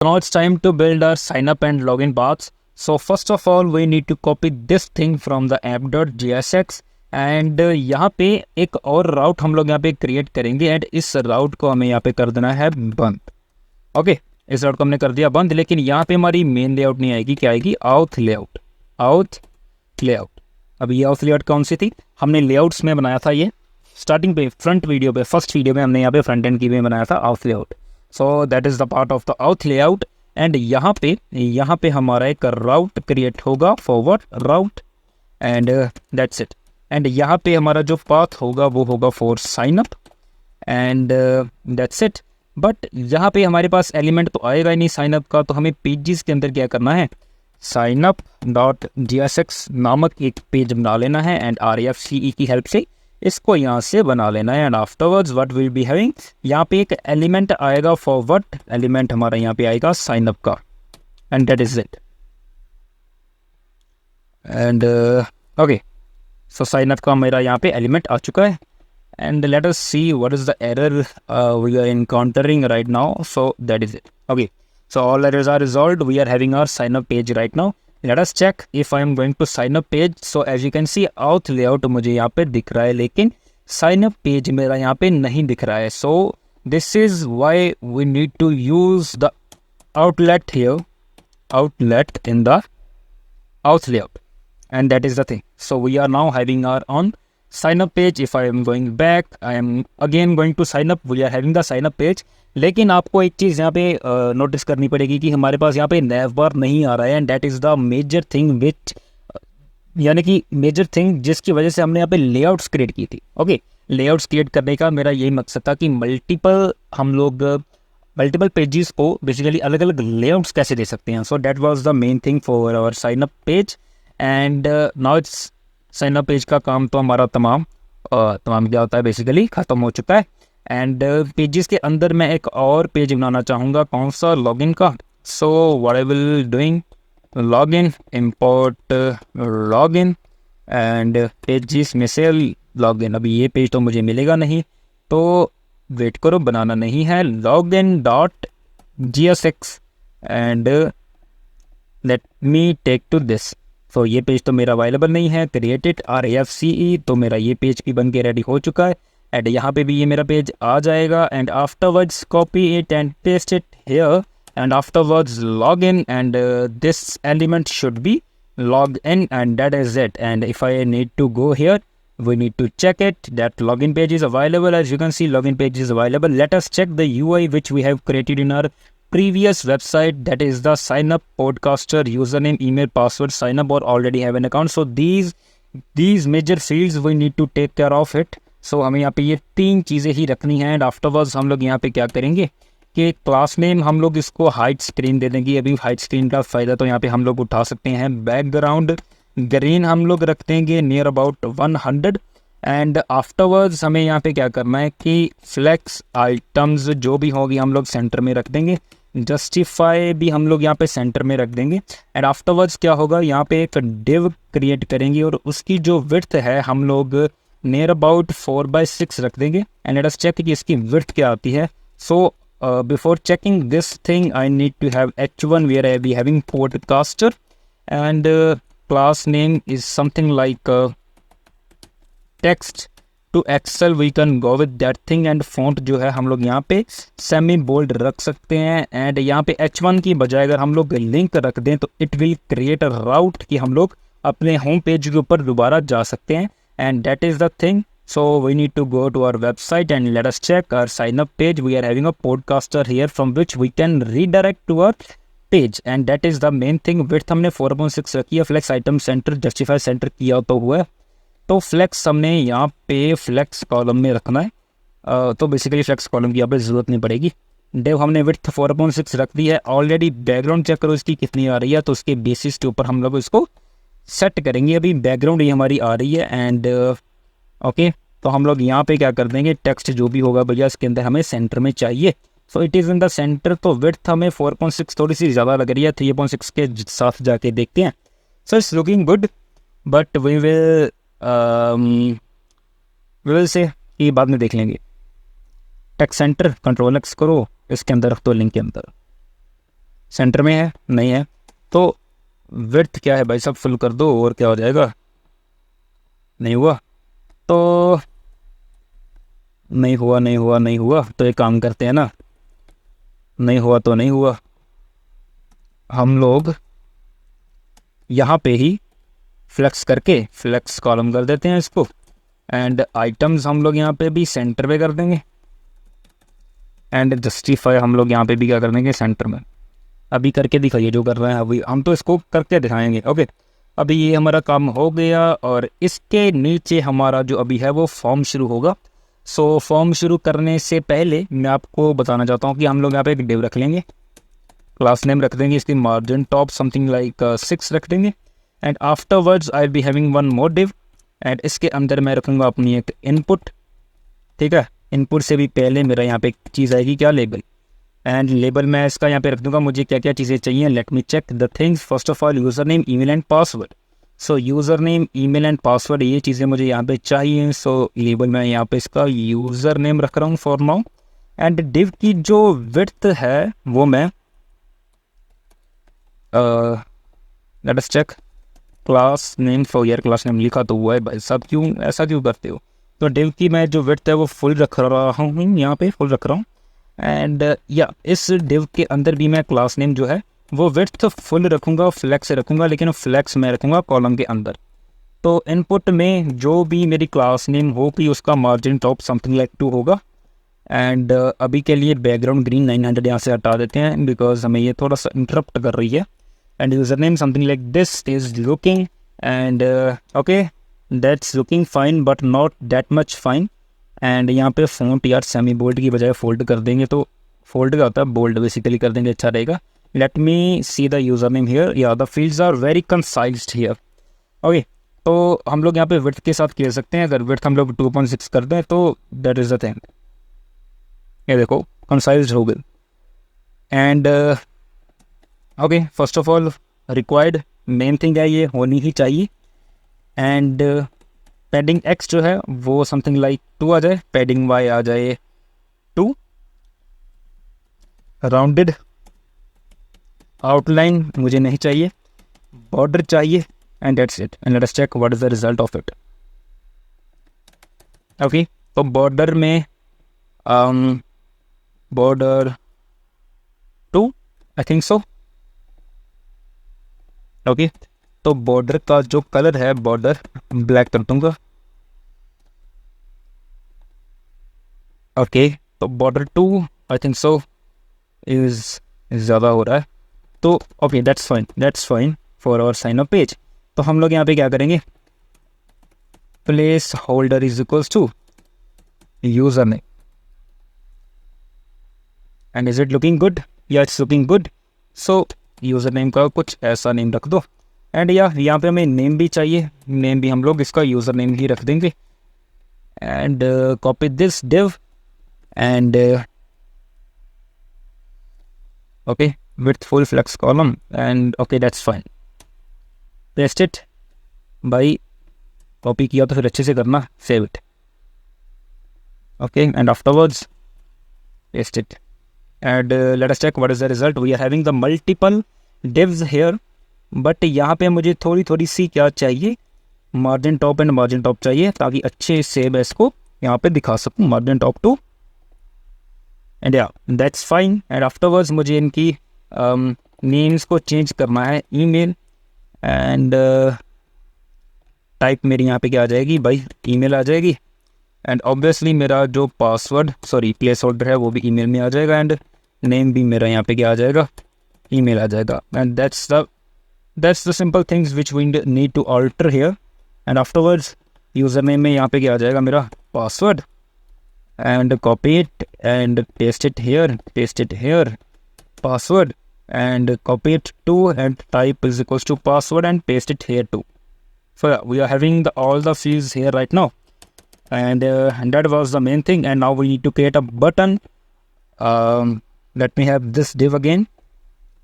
Now it's time to build our sign up and login paths. So first of all we need to copy this thing from the app.jsx and यहाँ पे एक और राउट हम लोग यहाँ पे create करेंगे एंड इस राउट को हमें यहाँ पे कर देना है बंद. ओके, इस राउट को हमने कर दिया बंद, लेकिन यहाँ पे हमारी मेन लेआउट नहीं आएगी. क्या आएगी? आउथ लेआउट. आउथ लेआउट. अब ये आउथ लेआउट कौन सी थी? हमने लेआउट्स में बनाया था ये स्टार्टिंग पे, फ्रंट वीडियो पे, फर्स्ट वीडियो में हमने यहाँ पे फ्रंट एंड की में बनाया था auth layout. So that is the part of the auth layout. And यहाँ पे हमारा एक राउट क्रिएट होगा, forward route, and that's it. And यहाँ पे हमारा जो पाथ होगा वो होगा for sign up, and that's it. But यहाँ पे हमारे पास एलिमेंट तो आएगा ही नहीं साइन अप का, तो हमें पेजेस के अंदर क्या करना है? साइन अप डॉट JSX नामक एक पेज बना लेना है एंड RFCE की हेल्प से इसको यहाँ से बना लेना है. And afterwards what will be having, यहाँ पे एक एलिमेंट आएगा फॉरवर्ड, एलिमेंट हमारा यहाँ पे आएगा साइन अप का, and that is it. And okay, so sign up का मेरा यहाँ पे एलिमेंट आ चुका है. And let us see what is the error we are encountering right now. So that is it. Okay, so all errors are resolved. We are having our sign up page right now. Let us check if I am going to sign up page. So as you can see auth layout मुझे यहाँ पे दिख रहा है, लेकिन sign up page मेरा यहाँ पे नहीं दिख रहा है. So this is why we need to use the outlet here, outlet in the auth layout, and that is the thing. So we are now having our on sign up page. If I am going back, I am again going to sign up. We are having the sign up page. लेकिन आपको एक चीज़ यहाँ पे notice करनी पड़ेगी कि हमारे पास यहाँ पे नैव बार नहीं आ रहा है, and that is the major thing which, यानी कि मेजर थिंग जिसकी वजह से हमने यहाँ पे लेआउट्स क्रिएट की थी. ओके, लेआउट्स क्रिएट करने का मेरा यही मकसद था कि हम लोग मल्टीपल पेजेस को बेसिकली अलग अलग लेआउट्स कैसे दे सकते हैं. So that was the main thing for our sign up page. And now it's sign up page का काम तो हमारा तमाम क्या होता है, बेसिकली ख़त्म हो चुका है. एंड पेजेस के अंदर मैं एक और पेज बनाना चाहूँगा. कौन सा? लॉगिन का. सो what I will doing, login, import login, and pages में से लॉगिन. अभी ये पेज तो मुझे मिलेगा नहीं, तो वेट करो, बनाना नहीं है. Login dot JSX and let me take to this. तो ये पेज तो मेरा अवेलेबल नहीं है. क्रिएटेड RFCE, तो मेरा ये पेज भी बन के रेडी हो चुका है. एंड यहाँ पे भी ये मेरा पेज आ जाएगा. And afterwards copy it and paste it here, and afterwards log in, and this element should be log in, and that is it. And if I need to go here, we need to check it that login page is available. As you can see, login page is available. Let us check the UI which we have created in our previous website, that is the sign up podcaster username, email, password, sign up or already have an account. So these major fields we need to take care of it. So हमें यहाँ पे ये 3 चीज़ें ही रखनी है. And afterwards हम लोग यहाँ पे क्या करेंगे कि क्लास नेम हम लोग इसको हाइड स्क्रीन दे देंगे. अभी हाइड स्क्रीन का फ़ायदा तो यहाँ पे हम लोग उठा सकते हैं. बैकग्राउंड ग्रीन हम लोग रख देंगे नियर अबाउट 100. एंड आफ्टरवर्ड्स हमें यहाँ पे क्या करना है कि फ्लेक्स आइटम्स जो भी होगी हम लोग सेंटर में रख देंगे. जस्टिफाई भी हम लोग यहाँ पे सेंटर में रख देंगे. एंड आफ्टरवर्ड्स क्या होगा, यहाँ पे एक डिव क्रिएट करेंगे और उसकी जो विड्थ है हम लोग नियर अबाउट 4/6 रख देंगे. एंड लेट अस चेक कि इसकी विड्थ क्या आती है. So before checking this thing I need to have H1 where I be having podcaster, and class name is something like text to Excel. We can go with that thing. and font जो है हम लोग यहाँ पे semi bold रख सकते हैं. And यहाँ पे H1 की बजाय अगर हम लोग लिंक रख दें तो इट विल क्रिएट अ राउट कि हम लोग अपने होम पेज के ऊपर दोबारा जा सकते हैं. And that is the thing. So we need to go to our website and let us check our sign up page. We are having a podcaster here from which we can redirect to our page, and that is the main thing. Width हमने 4/6 रखी है. Flex item center justify center किया तो हुआ है, तो flex हमने यहाँ पे फ्लेक्स कॉलम में रखना है. तो बेसिकली फ्लेक्स कॉलम की यहाँ पे ज़रूरत नहीं पड़ेगी. डेव हमने विड्थ 4/6 रख दी है. ऑलरेडी बैकग्राउंड चेक करो इसकी कितनी आ रही है, तो उसके बेसिस के ऊपर हम लोग इसको सेट करेंगे. अभी बैकग्राउंड ये हमारी आ रही है. एंड ओके, तो हम लोग यहाँ पे क्या कर देंगे, टेक्स्ट जो भी होगा भैया इसके अंदर हमें सेंटर में चाहिए. So it is in the centre. तो विड्थ हमें 4/6 थोड़ी सी ज़्यादा लग रही है. 3/6 के साथ जाके देखते हैं. So it's looking good, but we will say ये बाद में देख लेंगे. टेक्स्ट सेंटर Ctrl+X करो, इसके अंदर रख दो लिंक के अंदर. सेंटर में है नहीं है, तो विड्थ क्या है भाई साहब, फुल कर दो और क्या हो जाएगा। नहीं हुआ तो नहीं हुआ, नहीं हुआ, नहीं हुआ तो एक काम करते हैं ना, नहीं हुआ तो नहीं हुआ, हम लोग यहाँ पे ही फ्लेक्स करके फ्लेक्स कॉलम कर देते हैं इसको, एंड आइटम्स हम लोग यहाँ पे भी सेंटर पे कर देंगे, एंड जस्टिफाई हम लोग यहाँ पे भी क्या कर देंगे, सेंटर में। अभी करके दिखाइए जो कर रहे हैं, अभी हम तो इसको करके दिखाएंगे। ओके, अभी ये हमारा काम हो गया, और इसके नीचे हमारा जो अभी है वो फॉर्म शुरू होगा। सो फॉर्म शुरू करने से पहले मैं आपको बताना चाहता हूँ कि हम लोग यहाँ पे एक डिव रख लेंगे, क्लास नेम रख देंगे, इसकी मार्जिन टॉप समथिंग लाइक 6 रख देंगे, and afterwards I will be having one more div, and इसके अंदर मैं रखूँगा अपनी एक इनपुट। ठीक है, इनपुट से भी पहले मेरा यहाँ पे एक चीज़ आएगी, क्या, लेबल, एंड लेबल मैं इसका यहाँ पे रख दूँगा मुझे क्या क्या चीज़ें चाहिए। Let me check the things, first of all user name, email and password. So user name, email and password, ये चीज़ें मुझे यहाँ पे चाहिए। सो लेबल मैं यहाँ पे इसका यूज़र नेम रख रहा हूँ फॉर नाउ, एंड डिव की जो विड्थ है वो मैं let us check, class name for year, class name लिखा तो हुआ है भाई साहब, क्यों ऐसा क्यों करते हो। तो डिव की मैं जो विड्थ है वो फुल रख रहा हूँ, यहाँ पे फुल रख रहा हूँ, एंड या इस डिव के अंदर भी मैं क्लास नेम जो है वो विड्थ फुल रखूँगा, फ्लैक्स रखूँगा, लेकिन फ्लैक्स मैं रखूँगा कॉलम के अंदर। तो इनपुट में जो भी मेरी क्लास नेम होगी उसका मार्जिन टॉप समथिंग लाइक 2 होगा, एंड अभी के लिए बैकग्राउंड ग्रीन 900 यहाँ से हटा देते हैं बिकॉज हमें ये थोड़ा सा इंटरप्ट कर रही है, end user name something like this is looking, and okay that's looking fine but not that much fine, and यहाँ पे फ़ॉन्ट यार सेमी बोल्ड की बजाय फोल्ड कर देंगे, तो फोल्ड का होता है बोल्ड बेसिकली कर देंगे, अच्छा रहेगा। Let me see the username here, या the fields are very concised here. Okay, तो हम लोग यहाँ पे विड्थ के साथ खेल सकते हैं, अगर विड्थ हम लोग 2.6 कर दें तो दैट इज़ द थिंग, ये देखो कंसाइज्ड हो गई। And okay, first of all required main thing है ये होनी ही चाहिए, एंड पैडिंग एक्स जो है वो समथिंग लाइक 2 आ जाए, पैडिंग वाई आ जाए 2, राउंडेड आउटलाइन मुझे नहीं चाहिए, बॉर्डर चाहिए, and that's it, and let us check what is the result of it. Okay, तो बॉर्डर में border 2 I think so. Okay, तो बॉर्डर का जो कलर है बॉर्डर ब्लैक कर दूंगा। ओके, तो border 2 I think so is ज़्यादा हो रहा है, तो okay that's fine for our sign up page. तो हम लोग यहाँ पे क्या करेंगे, placeholder is equals to username, and is it looking good, या it's looking good. So user name का कुछ ऐसा नेम रख दो, एंड या यहाँ पे हमें नेम भी चाहिए, नेम भी हम लोग इसका यूज़र नेम ही रख देंगे, and copy this div, and okay with full flex column, and okay that's fine, paste it. भाई कॉपी किया तो फिर अच्छे से करना, save it, okay, and afterwards paste it, and let us check what is the result. We are having the multiple divs here, but यहाँ पे मुझे थोड़ी सी क्या चाहिए, margin top and margin top चाहिए, ताकि अच्छे से मैं इसको यहाँ पे दिखा सकूँ, मार्जिन टॉप 2, एंड या दैट्स फाइन। एंड आफ्टरवर्ड्स मुझे इनकी नेम्स को चेंज करना है, ईमेल एंड टाइप मेरी यहाँ पे क्या आ जाएगी भाई, ईमेल आ जाएगी, एंड ऑब्वियसली मेरा जो पासवर्ड प्लेस होल्डर है वो भी ईमेल में आ जाएगा, एंड नेम भी मेरा यहाँ पे क्या आ जाएगा, ईमेल आ जाएगा, and that's the simple things which we need to alter here. And afterwards user name में यहाँ पे क्या आ जाएगा, मेरा password, and copy it and paste it here, password and copy it too, and type is equals to password and paste it here too. So yeah, we are having all the fields here right now, and that was the main thing. And now we need to create a button. Let me have this div again,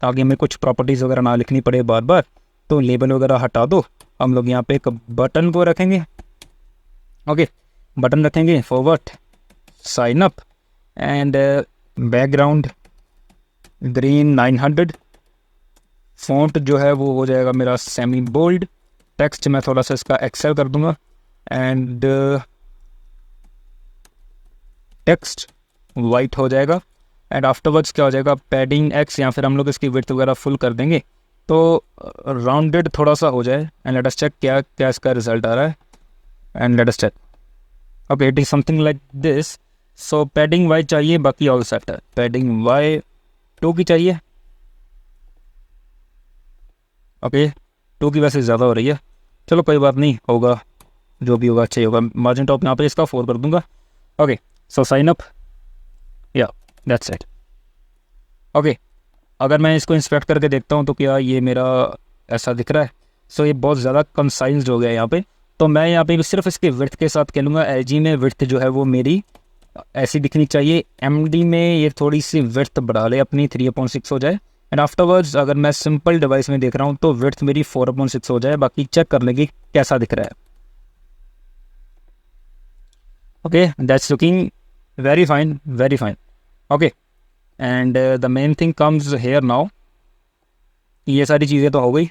ताकि हमें कुछ properties वगैरह ना लिखनी पड़े बार बार, तो label वगैरह हटा दो, हम लोग यहाँ पे एक बटन को रखेंगे। ओके, बटन रखेंगे for what, sign up, and background green 900, font जो है वो हो जाएगा मेरा सेमी बोल्ड। टेक्स्ट मैं थोड़ा सा इसका एक्सेल कर दूंगा एंड टेक्स्ट वाइट हो जाएगा। एंड आफ्टरवर्ड्स क्या हो जाएगा, पैडिंग एक्स, या फिर हम लोग इसकी विड्थ वगैरह फुल कर देंगे तो राउंडेड थोड़ा सा हो जाए। एंड लेट अस चेक क्या क्या इसका रिजल्ट आ रहा है। And let us check, okay it is something like this. So padding y चाहिए, बाकी ऑल सेट है। पैडिंग वाई 2 की चाहिए, ओके 2 की वैसे ज़्यादा हो रही है, चलो कोई बात नहीं, होगा जो भी होगा अच्छा ही होगा। मार्जिन टॉप यहाँ पे इसका 4 कर दूंगा। ओके सो साइन अप, या दैट्स इट। ओके अगर मैं इसको इंस्पेक्ट करके देखता हूँ तो क्या ये मेरा ऐसा दिख रहा है। सो ये बहुत ज़्यादा कंसाइज्ड हो गया यहाँ पे। तो मैं यहाँ पे सिर्फ इसके विड्थ के साथ खेलूँगा। एलजी में विड्थ जो है वो मेरी ऐसी दिखनी चाहिए, एमडी में ये थोड़ी सी विड्थ बढ़ा ले अपनी, 3/6 हो जाए। एंड आफ्टरवर्ड्स अगर मैं सिंपल डिवाइस में देख रहा हूँ तो विड्थ मेरी 4/6 हो जाए। बाकी चेक कर लेंगे कैसा दिख रहा है। Okay that's looking very fine, very fine. Okay and the main thing comes here now. ये सारी चीज़ें तो हो गई,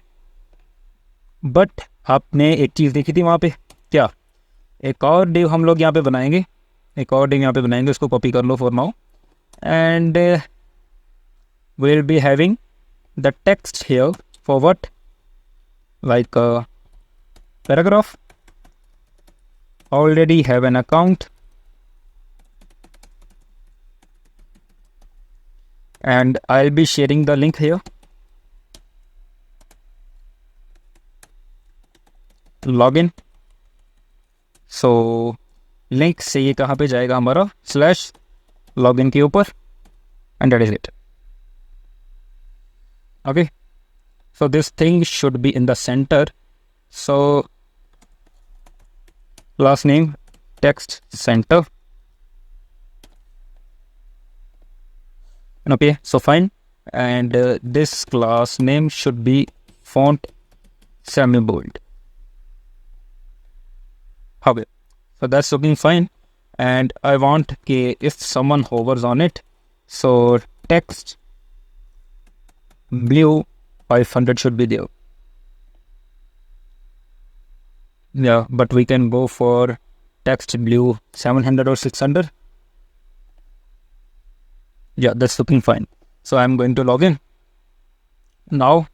बट आपने एक चीज़ देखी थी वहाँ पे, क्या एक और डिव हम लोग यहाँ पे बनाएंगे, एक और डिव यहाँ पे बनाएंगे। उसको कॉपी कर लो for now and we'll be having the text here for what, like a paragraph. Already have an account and I'll be sharing the link here. Login, so link से ये कहाँ पे जाएगा हमारा, स्लैश लॉगिन के ऊपर, and that is it. Okay, so this thing should be in the center. So last name text center, okay so fine. And this class name should be font semi bold. Okay, so that's looking fine. And I want if someone hovers on it, so text blue 500 should be there. Yeah, but we can go for text blue 700 or 600. Yeah, that's looking fine. So I'm going to log in. Now,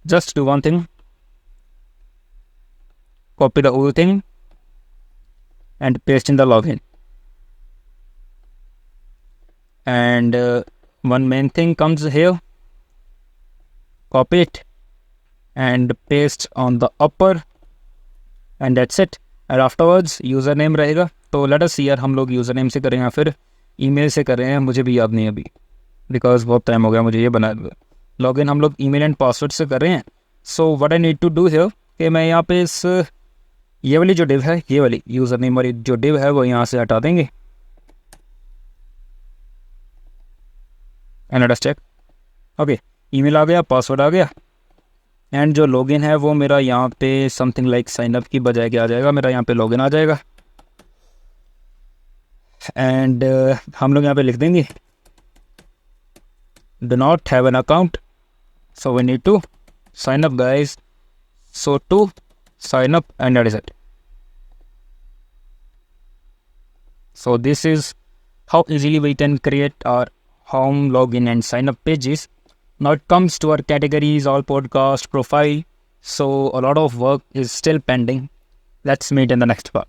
just do one thing. Copy the whole thing and paste in the login. And one main thing comes here. Copy it and paste on the upper, and that's it. And afterwards user name रहेगा। तो late us सी यार, हम लोग user name से करें या फिर email से कर रहे हैं, मुझे भी याद नहीं अभी, बिकॉज बहुत टाइम हो गया मुझे ये बनाए हुए। लॉगिन हम लोग ईमेल एंड पासवर्ड से कर रहे हैं। So what I need to do here कि मैं यहाँ पे इस ये वाली जो डिव है, ये वाली यूज़र नेम वाली जो डिव है वो यहाँ से हटा देंगे। And let us check. Okay email आ गया, पासवर्ड आ गया, एंड जो लॉगिन है वो मेरा यहाँ पे समथिंग लाइक साइन अप की बजाय क्या आ जाएगा, मेरा यहाँ पे लॉगिन आ जाएगा। एंड हम लोग यहाँ पे लिख देंगे do not have an account, so we need to sign up guys, so to sign up, and that is it. So this is how easily we can create our home login and sign up pages. Now it comes to our categories, all podcast profile, so a lot of work is still pending. Let's meet in the next part.